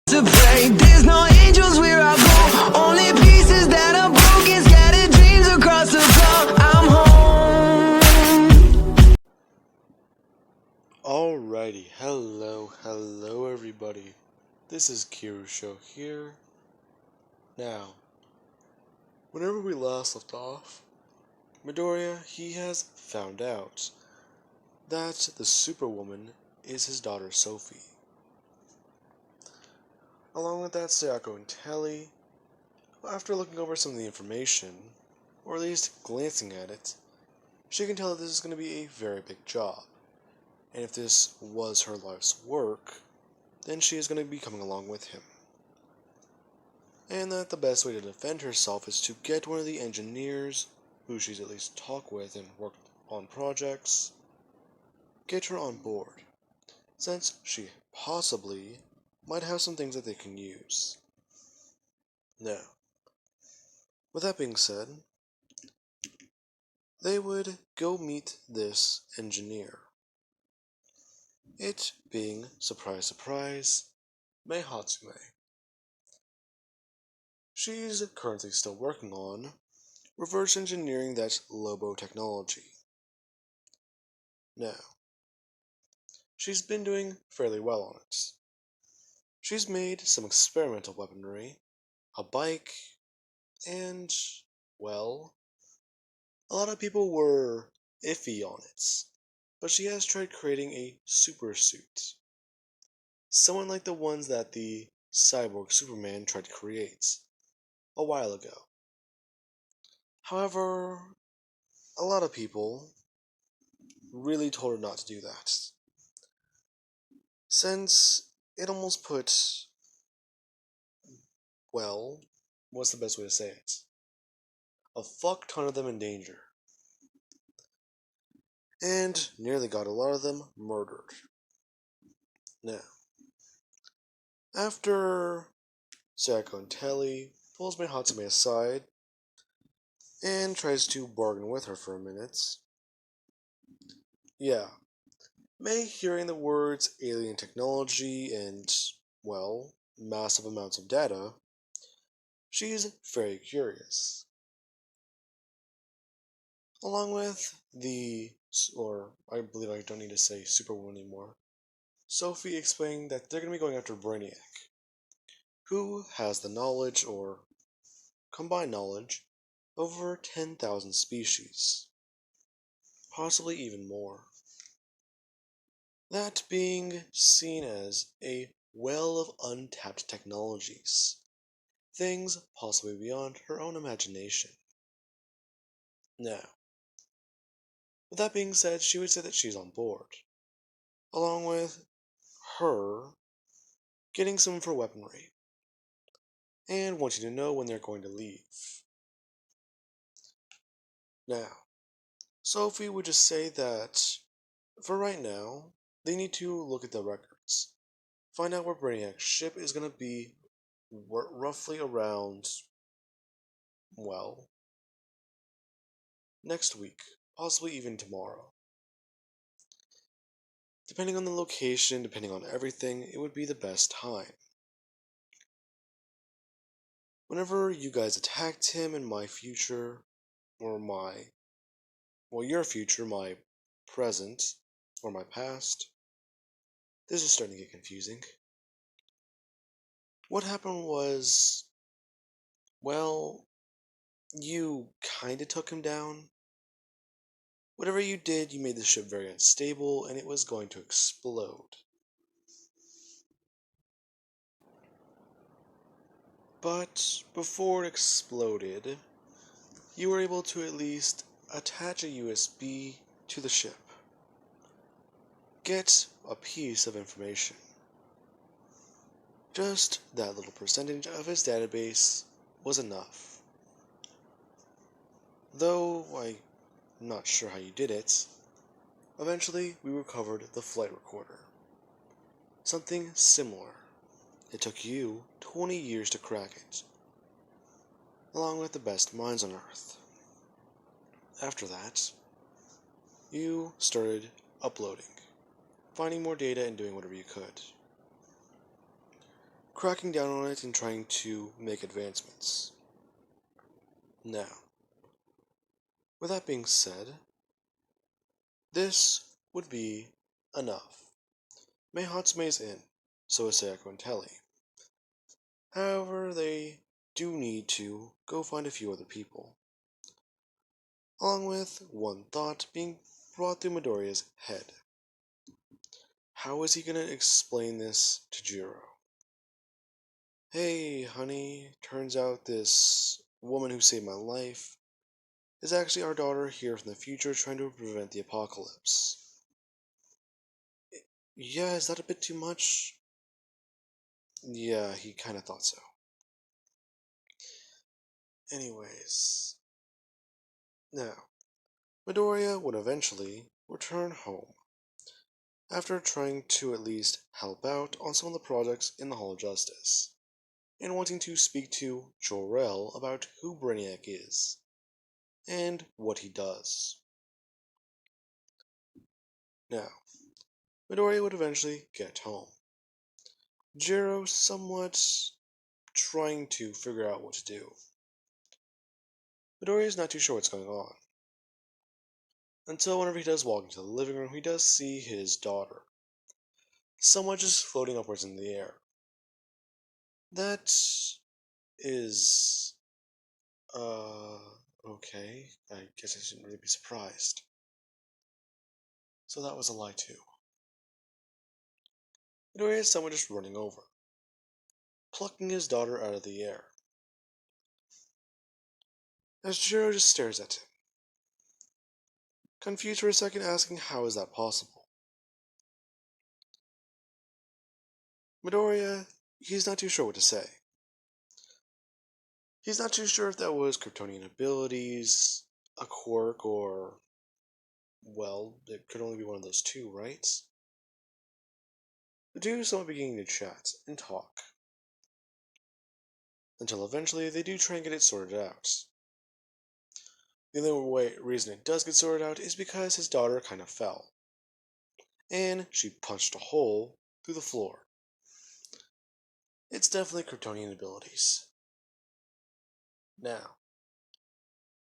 To pray, there's no angels where I go, only pieces that are broken, scattered dreams across the floor. I'm home. Alrighty, hello everybody. This is Kirusho here. Now, whenever we last left off, Midoriya, he has found out that the Superwoman is his daughter Sophie. Along with that, Sayako and Telly, after looking over some of the information, or at least glancing at it, she can tell that this is going to be a very big job. And if this was her life's work, then she is going to be coming along with him. And that the best way to defend herself is to get one of the engineers, who she's at least talked with and worked on projects, get her on board, since she possibly might have some things that they can use. Now, with that being said, they would go meet this engineer. It being, surprise surprise, Mei Hatsume. She's currently still working on reverse engineering that Lobo technology. Now, she's been doing fairly well on it. She's made some experimental weaponry, a bike, and, well, a lot of people were iffy on it, but she has tried creating a super suit. Someone like the ones that the cyborg Superman tried to create a while ago. However, a lot of people really told her not to do that, since it almost put, well, what's the best way to say it? A fuck ton of them in danger. And nearly got a lot of them murdered. Now, after Sayako and Telly pulls Mei Hatsume aside and tries to bargain with her for a minute, yeah, Mei, hearing the words alien technology and, well, massive amounts of data, she's very curious. Along with the, or I believe I don't need to say Superwoman anymore, Sophie explaining that they're going to be going after Brainiac, who has the knowledge, or combined knowledge, over 10,000 species, possibly even more. That being seen as a well of untapped technologies, things possibly beyond her own imagination. Now, with that being said, she would say that she's on board, along with her getting some for weaponry, and wanting to know when they're going to leave. Now, Sophie would just say that, for right now, they need to look at the records, find out where Brainiac's ship is going to be roughly around, well, next week, possibly even tomorrow. Depending on the location, depending on everything, it would be the best time. Whenever you guys attacked him in my future, or your future, my present, or my past, this is starting to get confusing. What happened was, well, you kinda took him down. Whatever you did, you made the ship very unstable, and it was going to explode. But before it exploded, you were able to at least attach a USB to the ship. Get a piece of information. Just that little percentage of his database was enough. Though I'm not sure how you did it, eventually we recovered the flight recorder. Something similar. It took you 20 years to crack it, along with the best minds on Earth. After that, you started uploading, finding more data and doing whatever you could. cracking down on it and trying to make advancements. Now, with that being said, this would be enough. Mei Hatsume's in, so is Sayako and Telly. However, they do need to go find a few other people. Along with one thought being brought through Midoriya's head. How is he going to explain this to Jiro? Hey, honey, turns out this woman who saved my life is actually our daughter here from the future trying to prevent the apocalypse. Yeah, is that a bit too much? Yeah, he kinda thought so. Anyways. Now, Midoriya would eventually return home, after trying to at least help out on some of the projects in the Hall of Justice, and wanting to speak to Jor-El about who Brainiac is, and what he does. Now, Midoriya would eventually get home. Jiro somewhat trying to figure out what to do. Midoriya is not too sure what's going on. Until whenever he does walk into the living room, he does see his daughter, somewhat just floating upwards in the air. That is, okay. I guess I shouldn't really be surprised. So that was a lie too. Midoriya is someone just running over, plucking his daughter out of the air. As Jiro just stares at him, confused for a second, asking how is that possible. Midoriya, he's not too sure what to say. He's not too sure if that was Kryptonian abilities, a quirk, or, well, it could only be one of those two, right? The two somewhat beginning to chat and talk, until eventually they do try and get it sorted out. The only reason it does get sorted out is because his daughter kind of fell, and she punched a hole through the floor. It's definitely Kryptonian abilities. Now,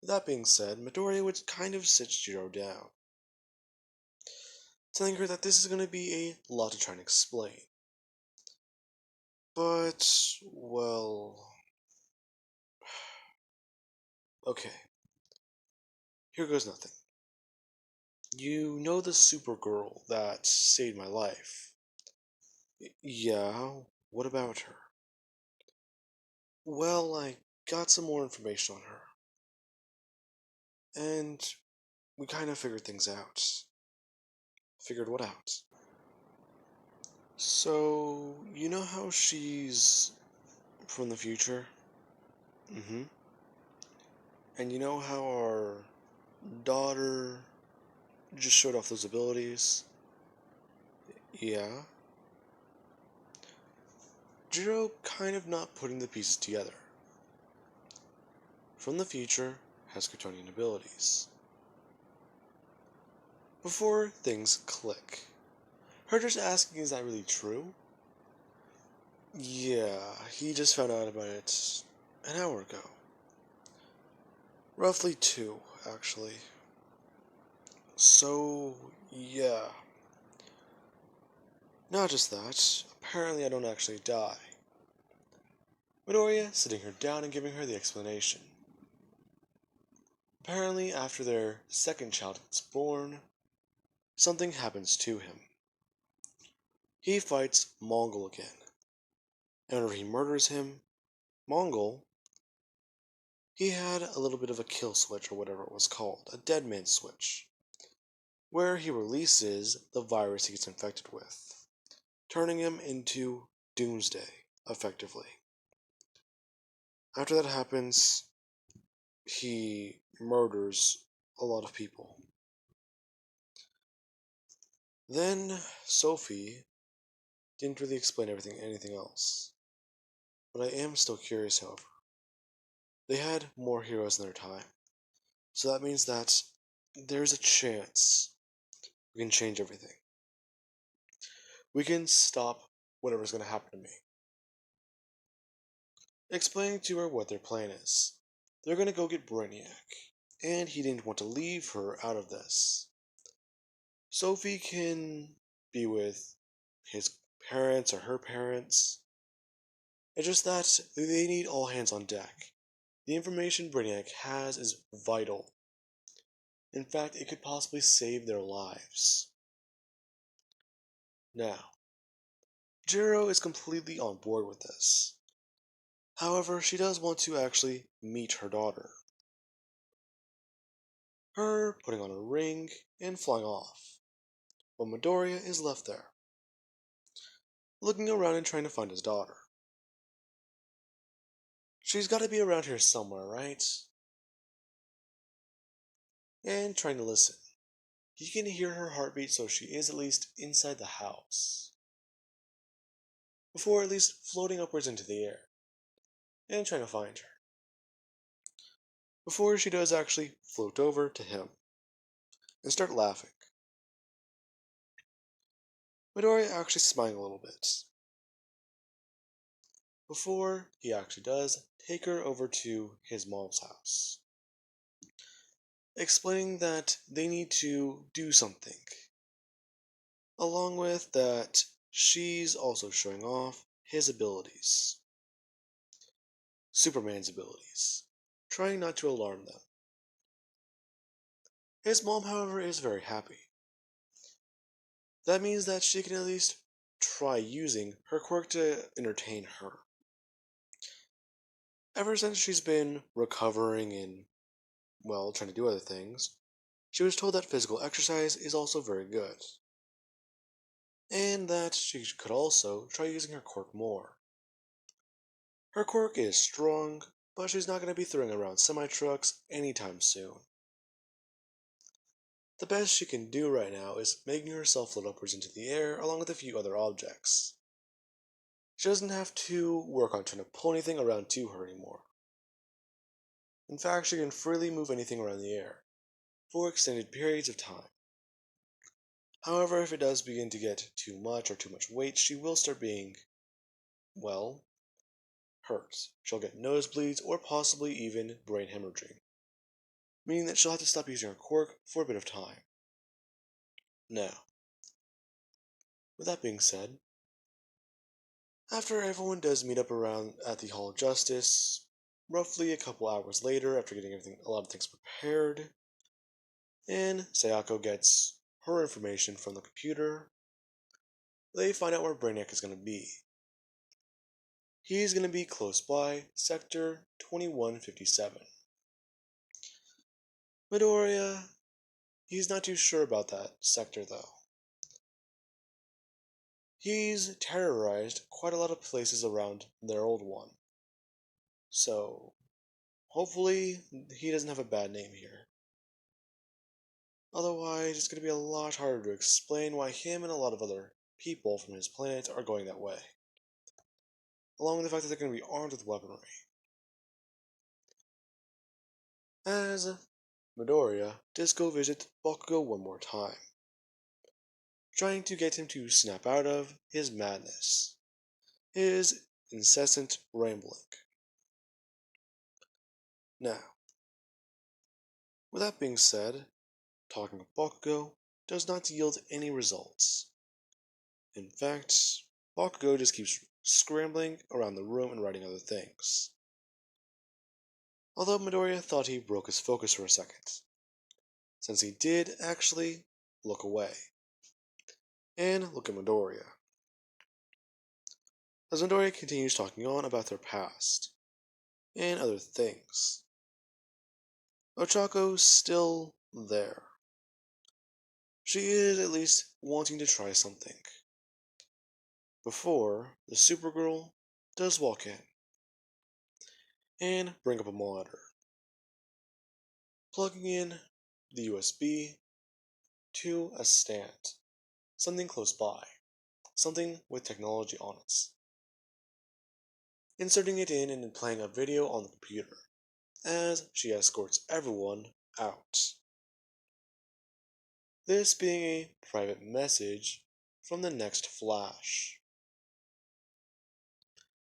with that being said, Midoriya would kind of sit Jiro down, telling her that this is going to be a lot to try and explain. But, well... Okay. Here goes nothing. You know the Supergirl that saved my life? Yeah, what about her? Well, I got some more information on her. And we kind of figured things out. Figured what out? So, you know how she's from the future? Mm-hmm. And you know how our daughter just showed off those abilities? Yeah. Jiro kind of not putting the pieces together. From the future has Kryptonian abilities. Before things click, her just asking, is that really true? Yeah, he just found out about it an hour ago. Roughly 2, actually. So, yeah. Not just that, apparently I don't actually die. Midoriya sitting her down and giving her the explanation. Apparently, after their second child gets born, something happens to him. He fights Mongol again. And whenever he murders him, Mongol, he had a little bit of a kill switch, or whatever it was called, a dead man switch, where he releases the virus he gets infected with, turning him into Doomsday, effectively. After that happens, he murders a lot of people. Then Sophie didn't really explain anything else. But I am still curious, however. They had more heroes in their time, so that means that there's a chance we can change everything. We can stop whatever's going to happen to me. explaining to her what their plan is. They're gonna go get Brainiac, and he didn't want to leave her out of this. Sophie can be with his parents or her parents. It's just that they need all hands on deck. The information Brainiac has is vital. In fact, it could possibly save their lives. Now, Jiro is completely on board with this. However, she does want to actually meet her daughter. Her putting on a ring and flying off, but Midoriya is left there, looking around and trying to find his daughter. She's got to be around here somewhere, right? And trying to listen. He can hear her heartbeat, so she is at least inside the house. Before at least floating upwards into the air, and trying to find her. Before she does actually float over to him, and start laughing. Midoriya actually smiling a little bit. Before he actually does take her over to his mom's house, explaining that they need to do something. Along with that, she's also showing off his abilities. Superman's abilities, trying not to alarm them. His mom, however, is very happy. That means that she can at least try using her quirk to entertain her. Ever since she's been recovering and, well, trying to do other things, she was told that physical exercise is also very good. And that she could also try using her quirk more. Her quirk is strong, but she's not going to be throwing around semi-trucks anytime soon. The best she can do right now is making herself float upwards into the air along with a few other objects. She doesn't have to work on trying to pull anything around to her anymore. In fact, she can freely move anything around the air for extended periods of time. However, if it does begin to get too much or too much weight, she will start being, well, hurt. She'll get nosebleeds or possibly even brain hemorrhaging, meaning that she'll have to stop using her quirk for a bit of time. Now, with that being said, after everyone does meet up around at the Hall of Justice, roughly a couple hours later, after getting a lot of things prepared, and Sayako gets her information from the computer, they find out where Brainiac is going to be. He's going to be close by Sector 2157. Midoriya, he's not too sure about that sector though. He's terrorized quite a lot of places around their old one. So, hopefully, he doesn't have a bad name here. Otherwise, it's going to be a lot harder to explain why him and a lot of other people from his planet are going that way. Along with the fact that they're going to be armed with weaponry. As Midoriya does go visit Bakugo one more time, trying to get him to snap out of his madness, his incessant rambling. Now, with that being said, talking of Bakugo does not yield any results. In fact, Bakugo just keeps scrambling around the room and writing other things. Although Midoriya thought he broke his focus for a second, since he did actually look away. And look at Midoriya. As Midoriya continues talking on about their past, and other things. Ochako's still there. She is at least wanting to try something. Before the Supergirl does walk in and bring up a monitor, plugging in the USB to a stand, something close by, something with technology on it, inserting it in and playing a video on the computer as she escorts everyone out. This being a private message from the next Flash.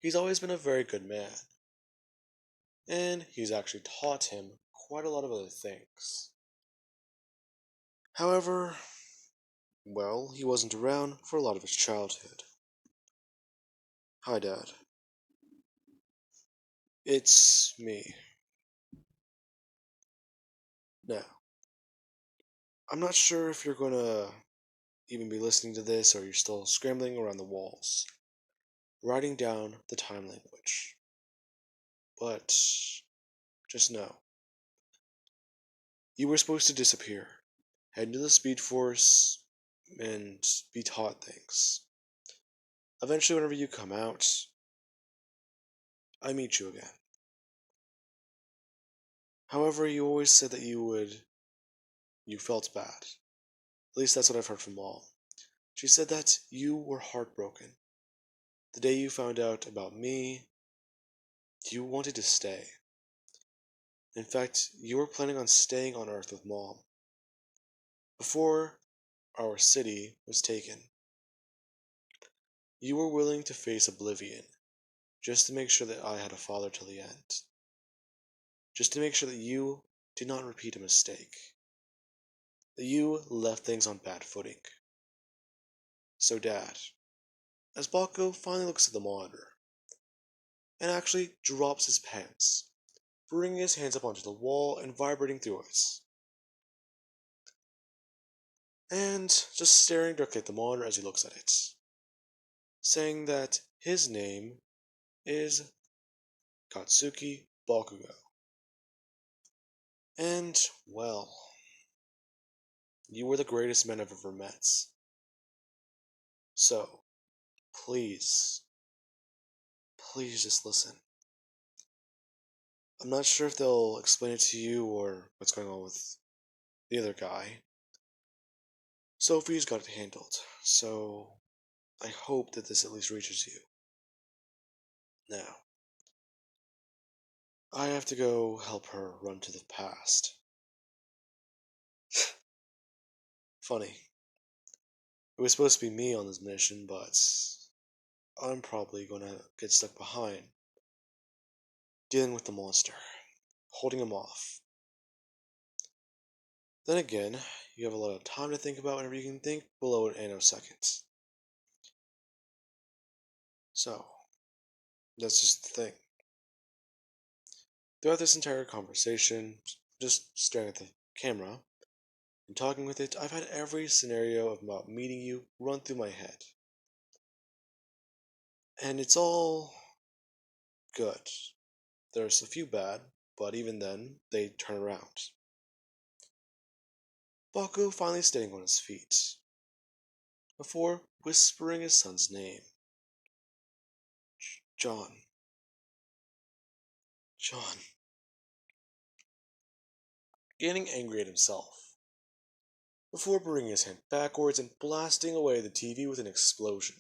He's always been a very good man, and he's actually taught him quite a lot of other things. However, well, he wasn't around for a lot of his childhood. Hi, Dad. It's me. Now, I'm not sure if you're gonna even be listening to this or you're still scrambling around the walls, writing down the time language. But just know, you were supposed to disappear, head into the Speed Force, and be taught things. Eventually, whenever you come out, I meet you again. However, you always said that you felt bad. At least that's what I've heard from Mom. She said that you were heartbroken. The day you found out about me, you wanted to stay. In fact, you were planning on staying on Earth with Mom. Before our city was taken, you were willing to face oblivion just to make sure that I had a father till the end. Just to make sure that you did not repeat a mistake. That you left things on bad footing. So, Dad, as Bakugo finally looks at the monitor and actually drops his pants, bringing his hands up onto the wall and vibrating through it, and just staring directly at the monitor as he looks at it, saying that his name is Katsuki Bakugo. And, well, you were the greatest man I've ever met. So, please, please just listen. I'm not sure if they'll explain it to you or what's going on with the other guy. Sophie's got it handled, so I hope that this at least reaches you. Now, I have to go help her run to the past. Funny. It was supposed to be me on this mission, but I'm probably gonna get stuck behind, dealing with the monster, holding him off. Then again, you have a lot of time to think about whenever you can think below an nanosecond. So, that's just the thing. Throughout this entire conversation, just staring at the camera and talking with it, I've had every scenario about meeting you run through my head. And it's all good. There's a few bad, but even then, they turn around. Baku finally standing on his feet, before whispering his son's name. John. John. Getting angry at himself, before bringing his hand backwards and blasting away the TV with an explosion.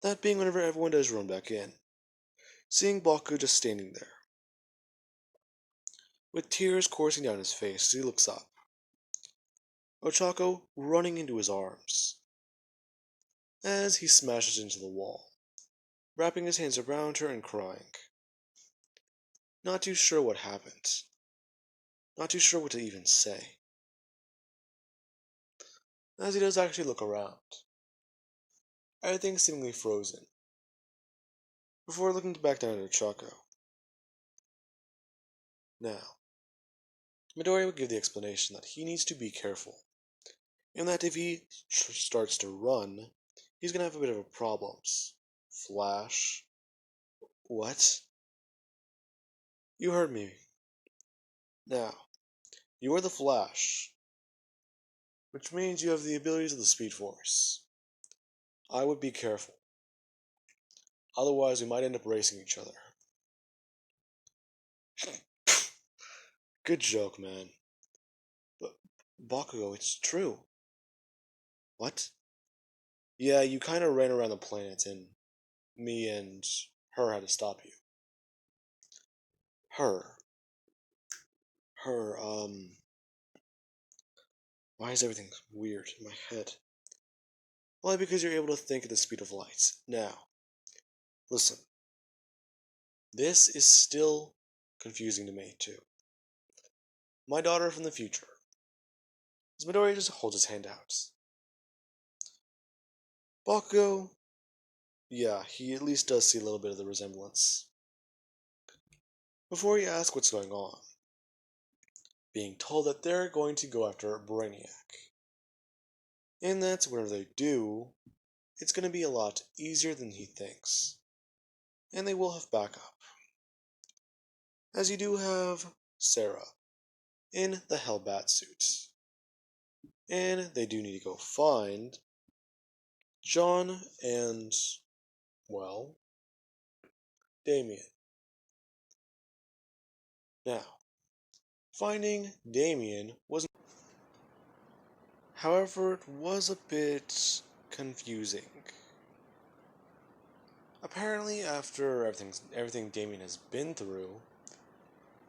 That being whenever everyone does run back in, seeing Baku just standing there, with tears coursing down his face as he looks up. Ochako running into his arms, as he smashes into the wall, wrapping his hands around her and crying. Not too sure what happened. Not too sure what to even say. As he does actually look around, everything seemingly frozen, before looking back down at Ochako. Now, Midori would give the explanation that he needs to be careful, and that if he starts to run, he's gonna have a bit of problems. Flash? What? You heard me. Now, you are the Flash, which means you have the abilities of the Speed Force. I would be careful. Otherwise, we might end up racing each other. Good joke, man. But, Bakugo, it's true. What? Yeah, you kind of ran around the planet, and me and her had to stop you. Her. Her, Why is everything weird in my head? Why, because you're able to think at the speed of light. Now, listen. This is still confusing to me, too. My daughter from the future. As Midori just holds his hand out. Bakugo, yeah, he at least does see a little bit of the resemblance. Before you ask what's going on, being told that they're going to go after Brainiac. And that whenever they do, it's going to be a lot easier than he thinks. And they will have backup. As you do have Sarah in the Hellbat suit. And they do need to go find John and, well, Damien. Now, finding Damien was, however, it was a bit confusing. Apparently, after everything Damien has been through,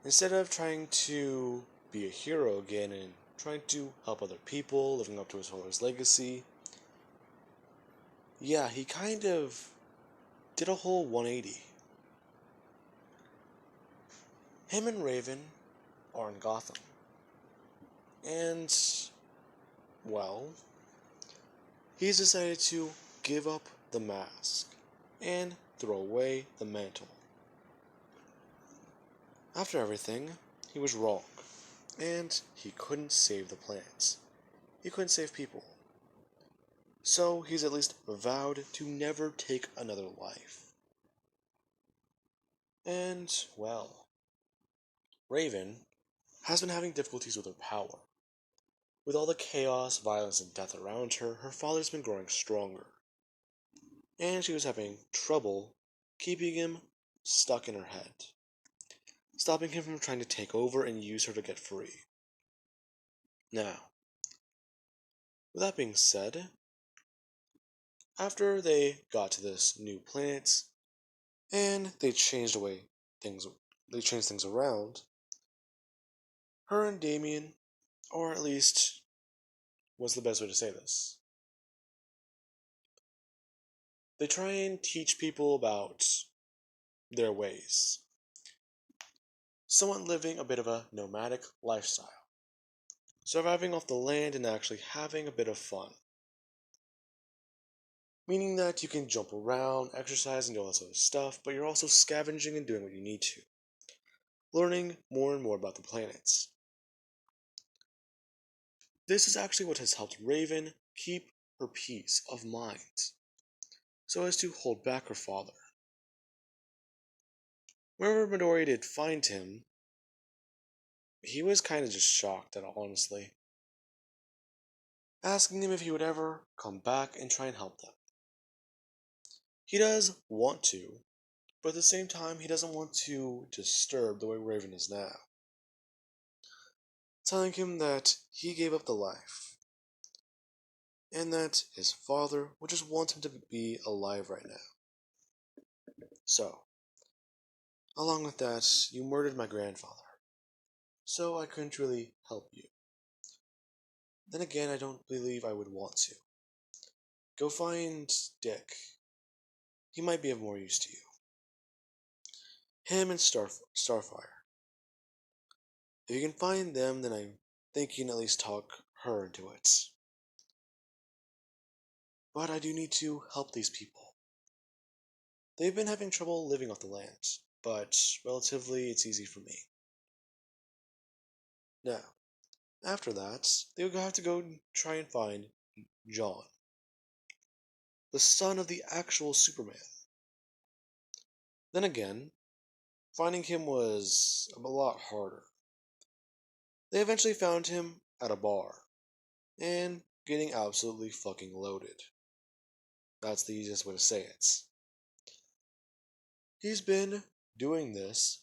instead of trying to be a hero again and trying to help other people, living up to his father's legacy, yeah, he kind of did a whole 180. Him and Raven are in Gotham. And, well, he's decided to give up the mask and throw away the mantle. After everything, he was wrong, and he couldn't save the planet. He couldn't save people. So he's at least vowed to never take another life. And, well, Raven has been having difficulties with her power. With all the chaos, violence, and death around her, her father's been growing stronger. And she was having trouble keeping him stuck in her head, stopping him from trying to take over and use her to get free. Now, with that being said, after they got to this new planet and they changed things around, her and Damien, or at least, what's the best way to say this? They try and teach people about their ways. Somewhat living a bit of a nomadic lifestyle. Surviving off the land and actually having a bit of fun. Meaning that you can jump around, exercise, and do all that sort of stuff, but you're also scavenging and doing what you need to. Learning more and more about the planets. This is actually what has helped Raven keep her peace of mind, so as to hold back her father. Whenever Midori did find him, he was kind of just shocked, honestly, asking him if he would ever come back and try and help them. He does want to, but at the same time, he doesn't want to disturb the way Raven is now. Telling him that he gave up the life, and that his father would just want him to be alive right now. So, along with that, you murdered my grandfather, so I couldn't really help you. Then again, I don't believe I would want to. Go find Dick. He might be of more use to you. Him and Starfire. If you can find them, then I think you can at least talk her into it. But I do need to help these people. They've been having trouble living off the land, but relatively it's easy for me. Now, after that, they would have to go try and find John, the son of the actual Superman. Then again, finding him was a lot harder. They eventually found him at a bar, and getting absolutely fucking loaded. That's the easiest way to say it. He's been doing this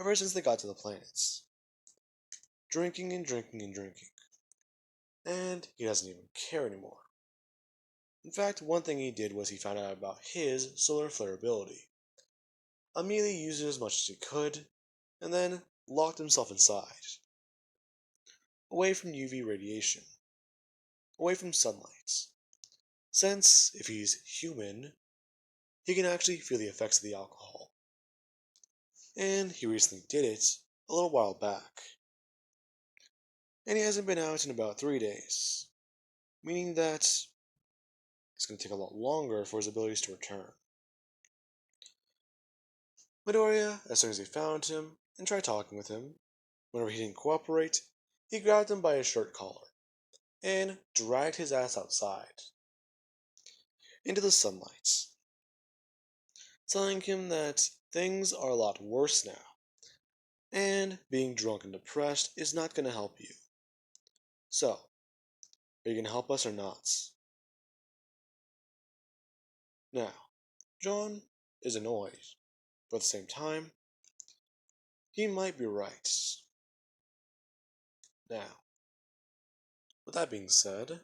ever since they got to the planets. Drinking and drinking and drinking. And he doesn't even care anymore. In fact, one thing he did was he found out about his solar flare ability. Immediately used it as much as he could, and then locked himself inside. Away from UV radiation. Away from sunlight. Since, if he's human, he can actually feel the effects of the alcohol. and he recently did it a little while back. And he hasn't been out in about 3 days, meaning that it's going to take a lot longer for his abilities to return. Midoriya, as soon as he found him and tried talking with him, whenever he didn't cooperate, he grabbed him by his shirt collar and dragged his ass outside into the sunlight, telling him that things are a lot worse now, and being drunk and depressed is not going to help you. So, are you going to help us or not? Now, John is annoyed, but at the same time, he might be right. Now, with that being said,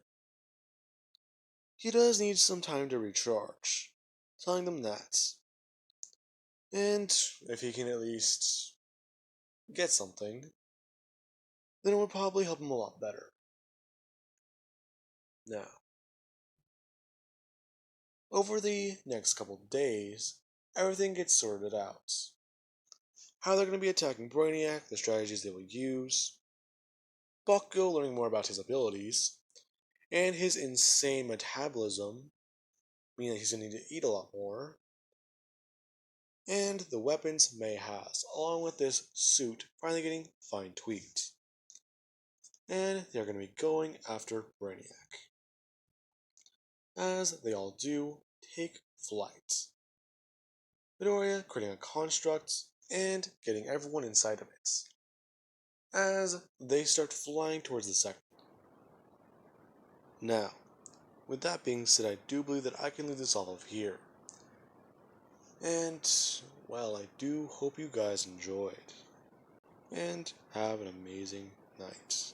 he does need some time to recharge, telling them that. And if he can at least get something, then it would probably help him a lot better. Now, over the next couple of days, everything gets sorted out. How they're going to be attacking Brainiac, the strategies they will use, Bakugo learning more about his abilities, and his insane metabolism, meaning that he's going to need to eat a lot more, and the weapons May has, along with this suit finally getting fine tweaked. And they're going to be going after Brainiac. As they all do, take flight. Midoriya creating a construct and getting everyone inside of it. As they start flying towards the sector. Now, with that being said, I do believe that I can leave this off of here. And, well, I do hope you guys enjoyed. And have an amazing night.